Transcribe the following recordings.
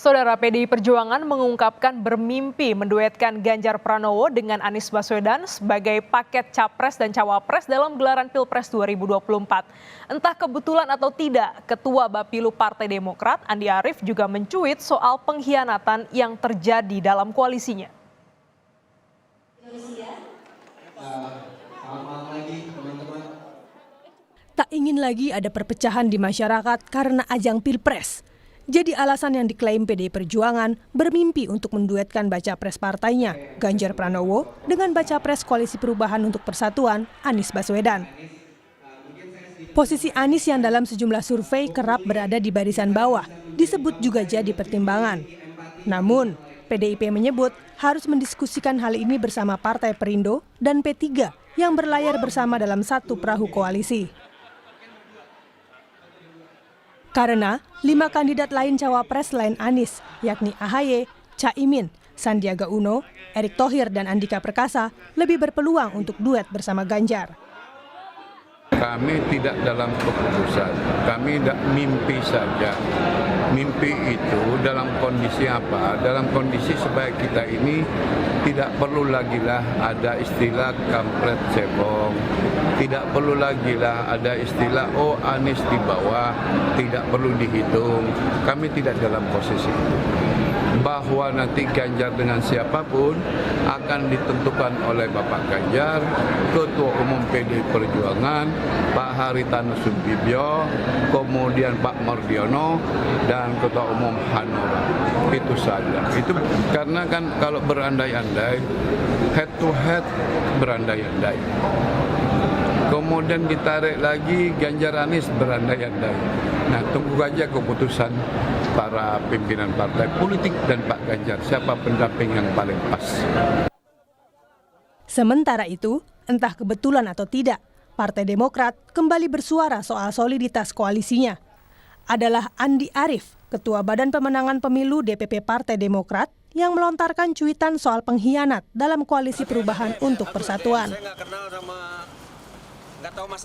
Saudara, PDI Perjuangan mengungkapkan bermimpi menduetkan Ganjar Pranowo dengan Anies Baswedan sebagai paket Capres dan Cawapres dalam gelaran Pilpres 2024. Entah kebetulan atau tidak, Ketua Bapilu Partai Demokrat Andi Arief juga mencuit soal pengkhianatan yang terjadi dalam koalisinya. Tak ingin lagi ada perpecahan di masyarakat karena ajang Pilpres. Jadi alasan yang diklaim PDI Perjuangan bermimpi untuk menduetkan baca pres partainya, Ganjar Pranowo, dengan baca pres Koalisi Perubahan untuk Persatuan, Anies Baswedan. Posisi Anies yang dalam sejumlah survei kerap berada di barisan bawah, disebut juga jadi pertimbangan. Namun, PDIP menyebut harus mendiskusikan hal ini bersama Partai Perindo dan P3 yang berlayar bersama dalam satu perahu koalisi. Karena 5 kandidat lain cawapres selain Anies, yakni AHY, Caimin, Sandiaga Uno, Erick Thohir, dan Andika Perkasa lebih berpeluang untuk duet bersama Ganjar. Kami tidak dalam keputusan, kami tidak mimpi saja. Mimpi itu dalam kondisi apa? Dalam kondisi supaya kita ini tidak perlu lagi lah ada istilah kampret cebong. Tidak perlu lagi lah ada istilah oh Anies di bawah, tidak perlu dihitung. Kami tidak dalam posisi itu. Bahwa nanti Ganjar dengan siapapun akan ditentukan oleh Bapak Ganjar, Ketua Umum PDI Perjuangan, Pak Haritanu Sudibyo, kemudian Pak Mardiono, dan Ketua Umum Hanura. Itu saja. Itu karena kan kalau berandai-andai, head to head berandai-andai. Kemudian ditarik lagi Ganjar Anies berandai-andai. Nah, tunggu aja keputusan para pimpinan partai politik dan Pak Ganjar, siapa pendamping yang paling pas. Sementara itu, entah kebetulan atau tidak, Partai Demokrat kembali bersuara soal soliditas koalisinya. Adalah Andi Arief, Ketua Badan Pemenangan Pemilu DPP Partai Demokrat, yang melontarkan cuitan soal pengkhianat dalam Koalisi Perubahan untuk Persatuan.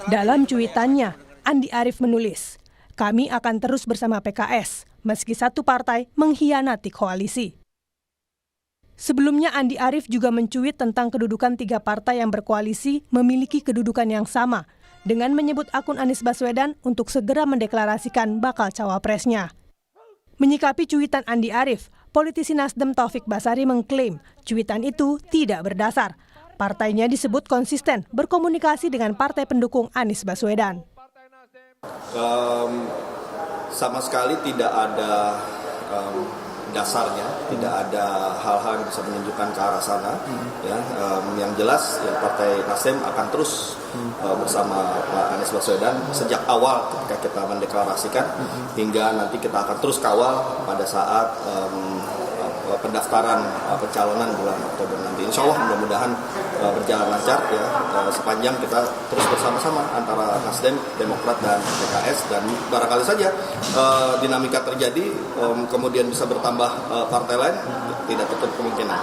Dalam cuitannya, Andi Arief menulis, "Kami akan terus bersama PKS, meski satu partai mengkhianati koalisi." Sebelumnya Andi Arief juga mencuit tentang kedudukan 3 partai yang berkoalisi memiliki kedudukan yang sama, dengan menyebut akun Anies Baswedan untuk segera mendeklarasikan bakal cawapresnya. Menyikapi cuitan Andi Arief, politisi Nasdem Taufik Basari mengklaim cuitan itu tidak berdasar. Partainya disebut konsisten berkomunikasi dengan partai pendukung Anies Baswedan. Sama sekali tidak ada dasarnya, tidak ada hal-hal yang bisa menunjukkan ke arah sana. Yang jelas ya, Partai Nasdem akan terus bersama Pak Anies Baswedan sejak awal ketika kita mendeklarasikan hingga nanti kita akan terus kawal pada saat pendaftaran pencalonan bulan Oktober nanti. Insya Allah mudah-mudahan berjalan lancar ya, sepanjang kita terus bersama-sama antara Nasdem, Demokrat, dan PKS, dan barangkali saja dinamika terjadi kemudian bisa bertambah partai lain, tidak tertutup kemungkinan.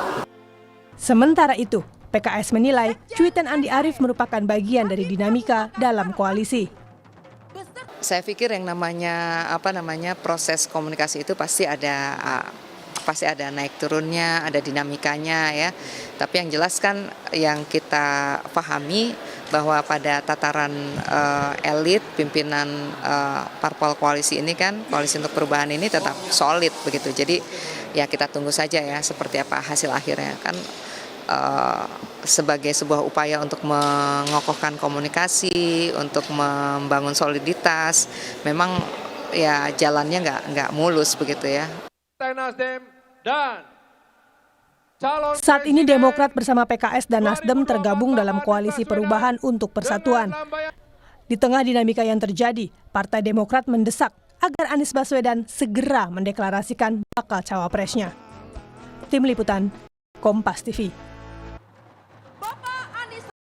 Sementara itu, PKS menilai cuitan Andi Arief merupakan bagian dari dinamika dalam koalisi. Saya pikir yang namanya proses komunikasi itu pasti ada naik turunnya, ada dinamikanya ya. Tapi yang jelas kan yang kita pahami bahwa pada tataran elit pimpinan parpol koalisi ini kan, Koalisi untuk Perubahan ini tetap solid begitu. Jadi ya kita tunggu saja ya seperti apa hasil akhirnya kan. Sebagai sebuah upaya untuk mengokohkan komunikasi, untuk membangun soliditas, memang ya jalannya nggak mulus begitu ya. Saat ini Demokrat bersama PKS dan Nasdem tergabung dalam Koalisi Perubahan untuk Persatuan. Di tengah dinamika yang terjadi, Partai Demokrat mendesak agar Anies Baswedan segera mendeklarasikan bakal cawapresnya. Tim Liputan, Kompas TV.